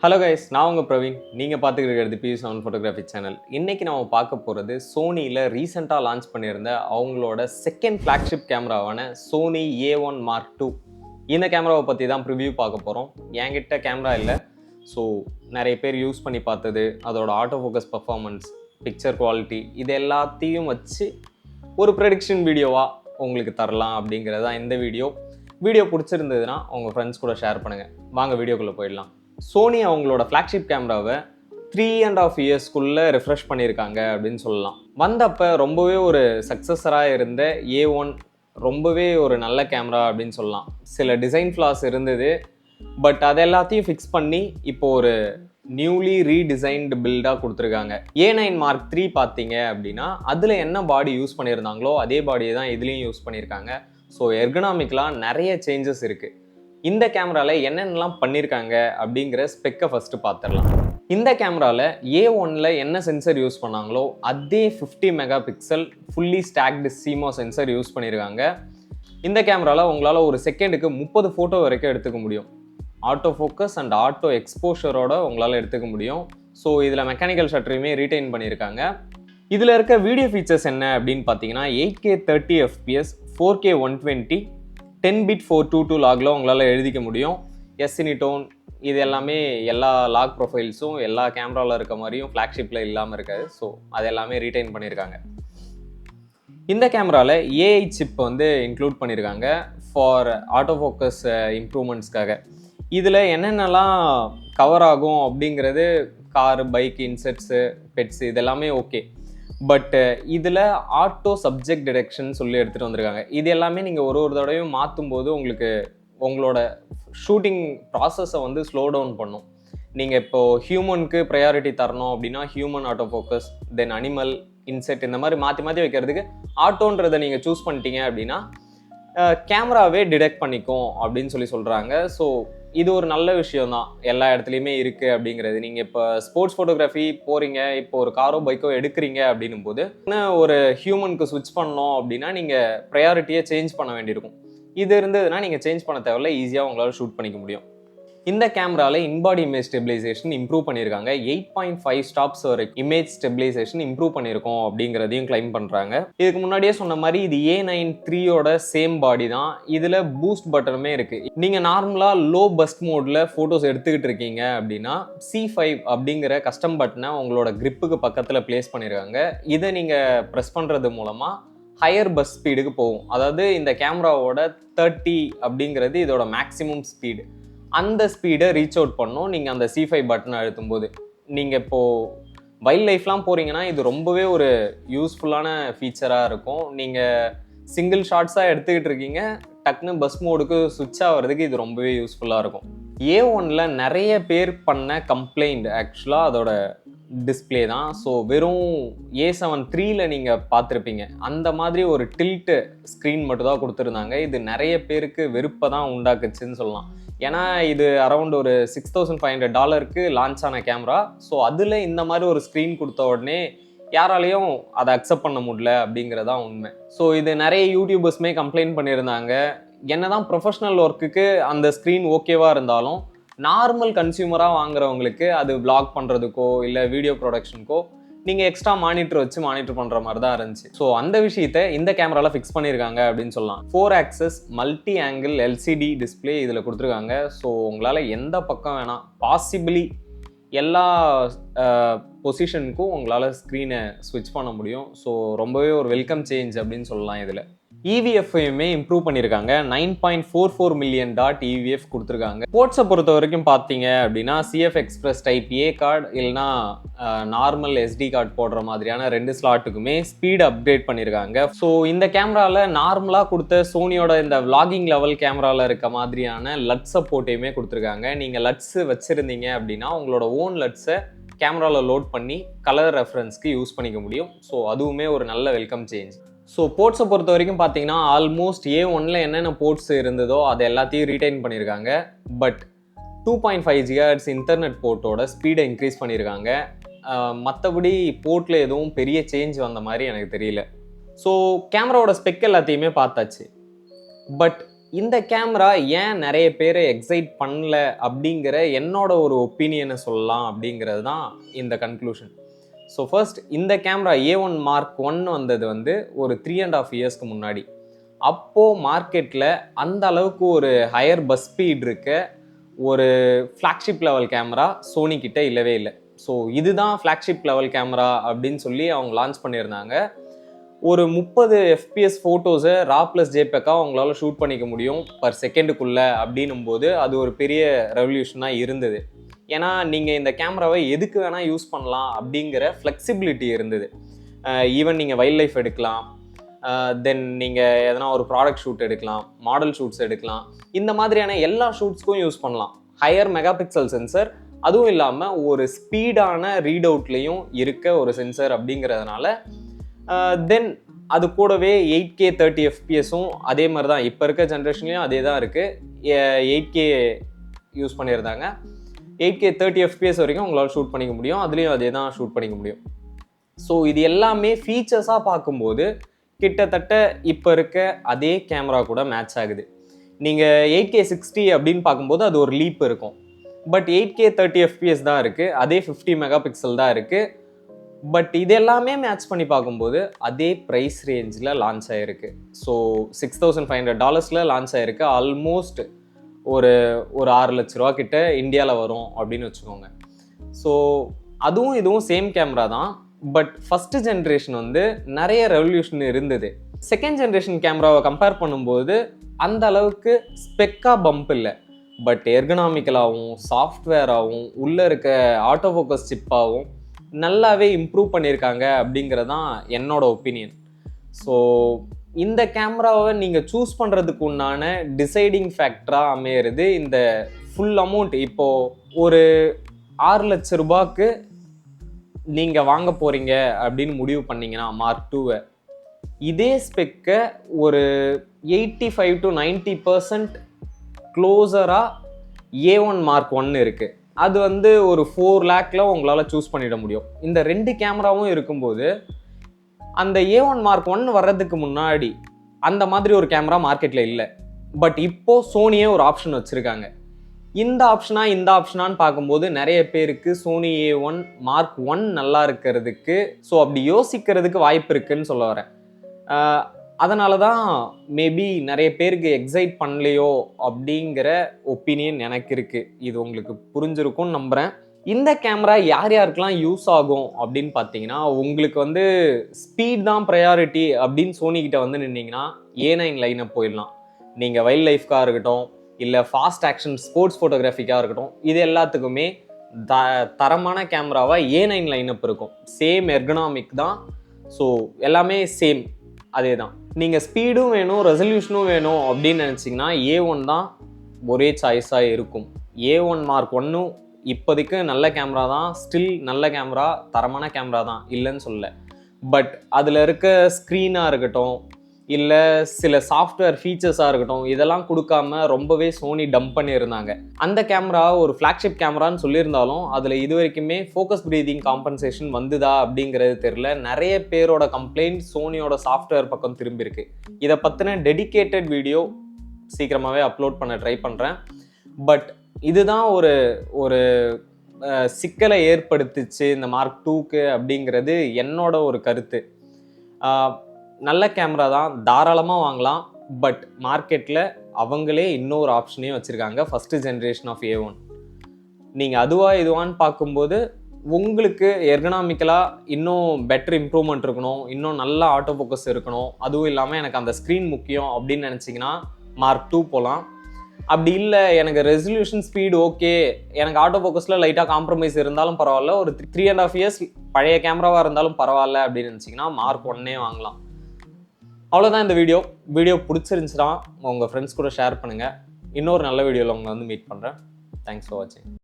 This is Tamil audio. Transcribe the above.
ஹலோ கைஸ், நான் உங்கள் பிரவீன். நீங்கள் பார்த்துக்கிட்டு இருக்கிறது PV7 ஃபோட்டோகிராஃபி சேனல். இன்றைக்கி நம்ம பார்க்க போகிறது சோனியில் ரீசெண்டாக லான்ச் பண்ணியிருந்த அவங்களோட செகண்ட் ஃப்ளாக்ஷிப் கேமராவான சோனி A1 Mark II. இந்த கேமராவை பற்றி தான் ப்ரிவ்யூ பார்க்க போகிறோம். என்கிட்ட கேமரா இல்லை, ஸோ நிறைய பேர் யூஸ் பண்ணி பார்த்தது, அதோட auto focus performance, picture quality, இது எல்லாத்தையும் வச்சு ஒரு ப்ரெடிக்ஷன் வீடியோவாக உங்களுக்கு தரலாம் அப்படிங்கிறது தான் இந்த வீடியோ. வீடியோ பிடிச்சிருந்ததுன்னா உங்கள் ஃப்ரெண்ட்ஸ் கூட ஷேர் பண்ணுங்கள். வாங்க வீடியோக்குள்ளே போயிடலாம். சோனி அவங்களோட ஃப்ளாக்ஷிப் கேமராவை 3.5 இயர்ஸ்க்குள்ளே ரெஃப்ரெஷ் பண்ணியிருக்காங்க அப்படின்னு சொல்லலாம். வந்தப்போ ரொம்பவே ஒரு சக்ஸஸராக இருந்த A1 ரொம்பவே ஒரு நல்ல கேமரா அப்படின்னு சொல்லலாம். சில டிசைன் ஃப்ளாஸ் இருந்தது, பட் அது எல்லாத்தையும் ஃபிக்ஸ் பண்ணி இப்போ ஒரு நியூலி ரீடிசைன்டு பில்டாக கொடுத்துருக்காங்க. A9 Mark III பார்த்தீங்க அப்படின்னா அதில் என்ன பாடி யூஸ் பண்ணியிருந்தாங்களோ அதே பாடியை தான் இதுலேயும் யூஸ் பண்ணியிருக்காங்க. ஸோ எர்கனாமிக்கலாக நிறைய சேஞ்சஸ் இருக்குது. இந்த கேமராவில் என்னென்னலாம் பண்ணியிருக்காங்க அப்படிங்கிற ஸ்பெக்கை ஃபஸ்ட்டு பார்த்துடலாம். இந்த கேமராவில் A1ல் என்ன சென்சர் யூஸ் பண்ணாங்களோ அதே 50 mega pixel fully stocked CMOS sensor use பண்ணியிருக்காங்க. இந்த கேமராவில் உங்களால் ஒரு செகண்டுக்கு 30 ஃபோட்டோ வரைக்கும் எடுத்துக்க முடியும். ஆட்டோ ஃபோக்கஸ் அண்ட் ஆட்டோ எக்ஸ்போஷரோட உங்களால் எடுத்துக்க முடியும். ஸோ இதில் மெக்கானிக்கல் ஷட்டரையுமே ரீடைன் பண்ணியிருக்காங்க. இதில் இருக்க வீடியோ ஃபீச்சர்ஸ் என்ன அப்படின்னு பார்த்தீங்கன்னா 8K 30 FPS, 4K 120, 10-bit 422 லாகில் உங்களால் எழுதிக்க முடியும். எஸ்சினிடோன் இது எல்லாமே எல்லா லாக் ப்ரொஃபைல்ஸும் எல்லா கேமராவில் இருக்க மாதிரியும் ஃப்ளாக்ஷிப்பில் இல்லாமல் இருக்காது. ஸோ அது எல்லாமே ரீடைன் பண்ணியிருக்காங்க. இந்த கேமராவில் AI சிப் இன்க்ளூட் பண்ணியிருக்காங்க ஃபார் ஆட்டோ ஃபோக்கஸ் இம்ப்ரூவ்மெண்ட்ஸ்க்காக. இதில் என்னென்னலாம் கவர் ஆகும் அப்படிங்கிறது கார், பைக், இன்செட்ஸு, பெட்ஸு இதெல்லாமே ஓகே. பட் இதில் ஆட்டோ சப்ஜெக்ட் டிடெக்ஷன் சொல்லி எடுத்துகிட்டு வந்திருக்காங்க. இது எல்லாமே நீங்கள் ஒரு தடவையும் மாற்றும் போது உங்களுக்கு உங்களோட ஷூட்டிங் ப்ராசஸை ஸ்லோ டவுன் பண்ணும். நீங்கள் இப்போது ஹியூமனுக்கு ப்ரையாரிட்டி தரணும் அப்படின்னா ஹியூமன் ஆட்டோ ஃபோக்கஸ், தென் அனிமல், இன்செட் இந்த மாதிரி மாற்றி மாற்றி வைக்கிறதுக்கு ஆட்டோன்றதை நீங்கள் சூஸ் பண்ணிட்டீங்க அப்படின்னா கேமராவே டிடெக்ட் பண்ணிக்கும் அப்படின்னு சொல்கிறாங்க. ஸோ இது ஒரு நல்ல விஷயம் தான், எல்லா இடத்துலையுமே இருக்குது அப்படிங்கிறது. நீங்கள் இப்போ ஸ்போர்ட்ஸ் ஃபோட்டோகிராஃபி போகிறீங்க, இப்போ ஒரு காரோ பைக்கோ எடுக்கிறீங்க அப்படின்னும் போது ஒரு ஹியூமனுக்கு ஸ்விட்ச் பண்ணோம் அப்படின்னா நீங்கள் ப்ரையாரிட்டியை சேஞ்ச் பண்ண வேண்டியிருக்கும். இது இருந்ததுன்னா நீங்கள் சேஞ்ச் பண்ண தேவையில்ல, ஈஸியாக உங்களால் ஷூட் பண்ணிக்க முடியும். இந்த கேமராவில் இன்பாடி இமேஜ் ஸ்டெபிலைசேஷன் இம்ப்ரூவ் பண்ணியிருக்காங்க. 8.5 ஸ்டாப்ஸ் வரைக்கும் இமேஜ் ஸ்டெபிலைசேஷன் இம்ப்ரூவ் பண்ணியிருக்கோம் அப்படிங்கிறதையும் கிளைம் பண்ணுறாங்க. இதுக்கு முன்னாடியே சொன்ன மாதிரி இது A9 3யோட சேம் பாடி தான். இதில் பூஸ்ட் பட்டனுமே இருக்குது. நீங்கள் நார்மலாக லோ பஸ்ட் மோடில் ஃபோட்டோஸ் எடுத்துக்கிட்டு இருக்கீங்க அப்படின்னா C5 அப்படிங்கிற கஸ்டம் பட்டனை உங்களோட கிரிப்புக்கு பக்கத்தில் பிளேஸ் பண்ணியிருக்காங்க. இதை நீங்கள் ப்ரெஸ் பண்ணுறது மூலமாக ஹையர் பஸ் ஸ்பீடுக்கு போகும். அதாவது இந்த கேமராவோட 30 அப்படிங்கிறது இதோட மேக்ஸிமம் ஸ்பீடு. அந்த ஸ்பீடை ரீச் அவுட் பண்ணோம் நீங்கள் அந்த C5 பட்டனை அழுத்தும் போது. நீங்கள் இப்போது வைல்ட் லைஃப்லாம் போகிறீங்கன்னா இது ரொம்பவே ஒரு யூஸ்ஃபுல்லான ஃபீச்சராக இருக்கும். நீங்கள் சிங்கிள் ஷாட்ஸாக எடுத்துக்கிட்டு இருக்கீங்க, டக்குன்னு பஸ் மோடுக்கு சுவிட்ச் ஆகிறதுக்கு இது ரொம்பவே யூஸ்ஃபுல்லாக இருக்கும். A1ல் நிறைய பேர் பண்ண கம்ப்ளைண்ட் ஆக்சுவலாக அதோட டிஸ்பிளே தான். ஸோ வெறும் A7 3ல் நீங்கள் பார்த்துருப்பீங்க, அந்த மாதிரி ஒரு டில்ட்டு ஸ்க்ரீன் மட்டும் தான் கொடுத்துருந்தாங்க. இது நிறைய பேருக்கு வெறுப்பை தான் உண்டாக்குச்சுன்னு சொல்லலாம். ஏன்னா இது அரௌண்ட் ஒரு $6,500 லான்ச் ஆன கேமரா. ஸோ அதில் இந்த மாதிரி ஒரு ஸ்க்ரீன் கொடுத்த உடனே யாராலையும் அதை அக்செப்ட் பண்ண முடியல அப்படிங்கிறதான் உண்மை. ஸோ இது நிறைய யூடியூபர்ஸுமே கம்ப்ளைண்ட் பண்ணியிருந்தாங்க. என்னதான் ப்ரொஃபஷ்னல் ஒர்க்குக்கு அந்த ஸ்க்ரீன் ஓகேவாக இருந்தாலும் நார்மல் கன்சியூமராக வாங்குறவங்களுக்கு அது vlog பண்ணுறதுக்கோ இல்லை வீடியோ ப்ரொடக்ஷனுக்கோ நீங்கள் எக்ஸ்ட்ரா மானிட்டர் வச்சு மானிட்டர் பண்ணுற மாதிரி தான் இருந்துச்சு. ஸோ அந்த விஷயத்தை இந்த கேமராவில் ஃபிக்ஸ் பண்ணியிருக்காங்க அப்படின்னு சொல்லலாம். 4 access multi angle LCD display இதில் கொடுத்துருக்காங்க. ஸோ உங்களால் எந்த பக்கம் வேணால் பாசிபிளி எல்லா பொசிஷனுக்கும் உங்களால் ஸ்க்ரீனை ஸ்விட்ச் பண்ண முடியும். ஸோ ரொம்பவே ஒரு வெல்கம் சேஞ்ச் அப்படின்னு சொல்லலாம். இதில் EVF-ஐயுமே இம்ப்ரூவ் பண்ணியிருக்காங்க. 9.44 மில்லியன் டாட் EVF கொடுத்துருக்காங்க. போர்ட்ஸை பொறுத்த வரைக்கும் பார்த்தீங்க அப்படின்னா CF express type A card இல்லைனா நார்மல் SD கார்டு போடுற மாதிரியான 2 ஸ்லாட்டுக்குமே ஸ்பீடு அப்கிரேட் பண்ணியிருக்காங்க. ஸோ இந்த கேமராவில் நார்மலாக கொடுத்த சோனியோட இந்த vlogging லெவல் கேமராவில் இருக்க மாதிரியான லட் சப்போர்ட்டையுமே கொடுத்துருக்காங்க. நீங்கள் லட்ஸு வச்சுருந்தீங்க அப்படின்னா உங்களோட ஓன் லட்ஸை கேமராவில் லோட் பண்ணி கலர் ரெஃபரன்ஸ்க்கு யூஸ் பண்ணிக்க முடியும். ஸோ அதுவுமே ஒரு நல்ல வெல்கம் சேஞ்ச். ஸோ போர்ட்ஸை பொறுத்த வரைக்கும் பார்த்தீங்கன்னா ஆல்மோஸ்ட் A1ல் என்னென்ன போர்ட்ஸ் இருந்ததோ அது எல்லாத்தையும் ரீடைன் பண்ணியிருக்காங்க. பட் 2.5 GHz இன்டர்நெட் போர்ட்டோட ஸ்பீடை இன்க்ரீஸ் பண்ணியிருக்காங்க. மற்றபடி போர்ட்டில் எதுவும் பெரிய சேஞ்ச் வந்த மாதிரி எனக்கு தெரியல. ஸோ கேமராவோட ஸ்பெக் எல்லாத்தையுமே பார்த்தாச்சு. பட் இந்த கேமரா ஏன் நிறைய பேரை எக்ஸைட் பண்ணல அப்படிங்கிற என்னோட ஒரு ஒப்பீனியனை சொல்லலாம் அப்படிங்கிறது தான் இந்த கன்க்ளூஷன். ஸோ ஃபர்ஸ்ட், இந்த கேமரா A1 Mark 1 வந்தது வந்து ஒரு 3.5 இயர்ஸ்க்கு முன்னாடி. அப்போது மார்க்கெட்டில் அந்த அளவுக்கு ஒரு ஹையர் பஸ் ஸ்பீட் இருக்க ஒரு ஃப்ளாக்ஷிப் லெவல் கேமரா சோனி கிட்ட இல்லவே இல்லை. ஸோ இதுதான் ஃப்ளாக்ஷிப் லெவல் கேமரா அப்படின்னு சொல்லி அவங்க லான்ச் பண்ணியிருந்தாங்க. ஒரு 30 FPS ஃபோட்டோஸை ரா ப்ளஸ் ஜேபெக்காக அவங்களால ஷூட் பண்ணிக்க முடியும் பர் செகண்டுக்குள்ளே அப்படின்னும் போது அது ஒரு பெரிய ரெவல்யூஷனாக இருந்தது. ஏன்னா நீங்கள் இந்த கேமராவை எதுக்கு வேணால் யூஸ் பண்ணலாம் அப்படிங்கிற ஃப்ளெக்சிபிலிட்டி இருந்தது. ஈவன் நீங்கள் வைல்ட் லைஃப் எடுக்கலாம், தென் நீங்கள் எதனா ஒரு ப்ராடக்ட் ஷூட் எடுக்கலாம், மாடல் ஷூட்ஸ் எடுக்கலாம், இந்த மாதிரியான எல்லா ஷூட்ஸ்க்கும் யூஸ் பண்ணலாம். ஹையர் மெகா பிக்சல் சென்சர், அதுவும் இல்லாமல் ஒரு ஸ்பீடான ரீட் அவுட்லேயும் இருக்க ஒரு சென்சர் அப்படிங்கிறதுனால தென் அது கூடவே 8K 30 FPSும் அதே மாதிரி தான் இப்போ இருக்க ஜென்ரேஷன்லேயும் அதே தான் இருக்குது. 8K யூஸ் பண்ணியிருந்தாங்க. 8K 30 FPS வரைக்கும் உங்களால் ஷூட் பண்ணிக்க முடியும், அதுலேயும் அதே தான் ஷூட் பண்ணிக்க முடியும். ஸோ இது எல்லாமே ஃபீச்சர்ஸாக பார்க்கும்போது கிட்டத்தட்ட இப்போ இருக்க அதே கேமரா கூட மேட்ச் ஆகுது. நீங்கள் 8K 60 அப்படின்னு பார்க்கும்போது அது ஒரு லீப் இருக்கும். பட் 8K 30 FPS தான் இருக்குது, அதே 50 மெகா பிக்சல் தான் இருக்குது. பட் இது எல்லாமே மேட்ச் பண்ணி பார்க்கும்போது அதே ப்ரைஸ் ரேஞ்சில் லான்ச் ஆகிருக்கு. ஸோ $6,500 லான்ச் ஆகிருக்கு. ஆல்மோஸ்ட் ஒரு 6 லட்ச ரூபா கிட்ட இந்தியாவில் வரும் அப்படின்னு வச்சுக்கோங்க. ஸோ அதுவும் இதுவும் சேம் கேமரா தான். பட் ஃபஸ்ட்டு ஜென்ரேஷன் வந்து நிறைய ரெவல்யூஷன் இருந்தது. செகண்ட் ஜென்ரேஷன் கேமராவை கம்பேர் பண்ணும்போது அந்த அளவுக்கு ஸ்பெக்காக பம்ப் இல்லை. பட் எர்கனாமிக்கலாகவும் சாஃப்ட்வேராகவும் உள்ளே இருக்க ஆட்டோ ஃபோக்கஸ் சிப்பாகவும் நல்லாவே இம்ப்ரூவ் பண்ணியிருக்காங்க அப்படிங்கிறது தான் என்னோட ஒப்பீனியன். ஸோ இந்த கேமராவை நீங்கள் சூஸ் பண்ணுறதுக்கு உண்டான டிசைடிங் ஃபேக்டராக அமையிறது இந்த ஃபுல் அமௌண்ட். இப்போது ஒரு 6 லட்ச ரூபாய்க்கு நீங்கள் வாங்க போகிறீங்க அப்படின்னு முடிவு பண்ணிங்கன்னா Mark 2வை, இதே ஸ்பெக்கை ஒரு 85 to 90% க்ளோஸராக A1 Mark 1 இருக்குது. அது வந்து ஒரு 4 lakhல உங்களால் சூஸ் பண்ணிட முடியும். இந்த 2 கேமராவும் இருக்கும்போது அந்த A1 Mark 1 வர்றதுக்கு முன்னாடி அந்த மாதிரி ஒரு கேமரா மார்க்கெட்டில் இல்லை. பட் இப்போது சோனியே ஒரு ஆப்ஷன் வச்சுருக்காங்க. இந்த ஆப்ஷனான்னு பார்க்கும்போது நிறைய பேருக்கு சோனி A1 Mark 1 நல்லா இருக்கிறதுக்கு, ஸோ அப்படி யோசிக்கிறதுக்கு வாய்ப்பு இருக்குன்னு சொல்ல வரேன். அதனால தான் மேபி நிறைய பேருக்கு எக்ஸைட் பண்ணலையோ அப்படிங்கிற ஒப்பீனியன் எனக்கு இருக்குது. இது உங்களுக்கு புரிஞ்சிருக்கும்னு நம்புகிறேன். இந்த கேமரா யார் யாருக்கெல்லாம் யூஸ் ஆகும் அப்படின்னு பார்த்தீங்கன்னா, உங்களுக்கு வந்து ஸ்பீட் தான் ப்ரையாரிட்டி அப்படின்னு சோனிக்கிட்ட வந்து நின்னீங்கன்னா A9 லைனை போயிடலாம். நீங்கள் வைல்ட் லைஃப்காக இருக்கட்டும், இல்லை ஃபாஸ்ட் ஆக்ஷன் ஸ்போர்ட்ஸ் ஃபோட்டோகிராஃபிக்காக இருக்கட்டும், இது எல்லாத்துக்குமே தரமான கேமராவாக A9 லைனப் இருக்கும். சேம் எர்கனாமிக் தான். ஸோ எல்லாமே சேம் அதே தான். நீங்கள் ஸ்பீடும் வேணும், ரெசல்யூஷனும் வேணும் அப்படின்னு நினச்சிங்கன்னா A1 தான் ஒரே சாய்ஸாக இருக்கும். A1 Mark 1 இப்போதைக்கு நல்ல கேமரா தான், ஸ்டில் நல்ல கேமரா, தரமான கேமரா தான், இல்லைன்னு சொல்லலை. பட் அதில் இருக்க ஸ்க்ரீனாக இருக்கட்டும், இல்லை சில சாஃப்ட்வேர் ஃபீச்சர்ஸாக இருக்கட்டும், இதெல்லாம் கொடுக்காம ரொம்பவே சோனி டம்ப் பண்ணியிருந்தாங்க. அந்த கேமரா ஒரு ஃப்ளாக்ஷிப் கேமரான்னு சொல்லியிருந்தாலும் அதில் இது வரைக்குமே ஃபோக்கஸ் ப்ரீதிங் காம்பன்சேஷன் வந்துதா அப்படிங்கிறது தெரில. நிறைய பேரோட கம்ப்ளைண்ட் சோனியோட சாஃப்ட்வேர் பக்கம் திரும்பியிருக்கு. இதை பற்றின டெடிகேட்டட் வீடியோ சீக்கிரமாகவே அப்லோட் பண்ண ட்ரை பண்ணுறேன். பட் இதுதான் ஒரு சிக்கலை ஏற்படுத்துச்சு இந்த Mark 2க்கு அப்படிங்கிறது என்னோட ஒரு கருத்து. நல்ல கேமரா தான், தாராளமாக வாங்கலாம். பட் மார்க்கெட்டில் அவங்களே இன்னொரு ஆப்ஷனையும் வச்சுருக்காங்க, ஃபஸ்ட்டு ஜென்ரேஷன் ஆஃப் A1. நீங்கள் இதுவான்னு பார்க்கும்போது உங்களுக்கு எர்கனாமிக்கலாக இன்னும் பெட்டர் இம்ப்ரூவ்மெண்ட் இருக்கணும், இன்னும் நல்ல ஆட்டோ ஃபோக்கஸ் இருக்கணும், அதுவும் இல்லாமல் எனக்கு அந்த ஸ்க்ரீன் முக்கியம் அப்படின்னு நினச்சிங்கன்னா Mark 2 போகலாம். அப்படி இல்லை, எனக்கு ரெசல்யூஷன் ஸ்பீடு ஓகே, எனக்கு ஆட்டோ ஃபோக்கஸில் லைட்டாக காம்ப்ரமைஸ் இருந்தாலும் பரவாயில்ல, ஒரு 3.5 years பழைய கேமராவாக இருந்தாலும் பரவாயில்ல அப்படின்னு நினச்சிங்கன்னா Mark 1 வாங்கலாம். அவ்வளோதான் இந்த வீடியோ பிடிச்சிருந்துச்சுன்னா உங்கள் ஃப்ரெண்ட்ஸ் கூட ஷேர் பண்ணுங்கள். இன்னொரு நல்ல வீடியோவில் உங்களை வந்து மீட் பண்ணுறேன். தேங்க்ஸ் ஃபார் வாட்சிங்.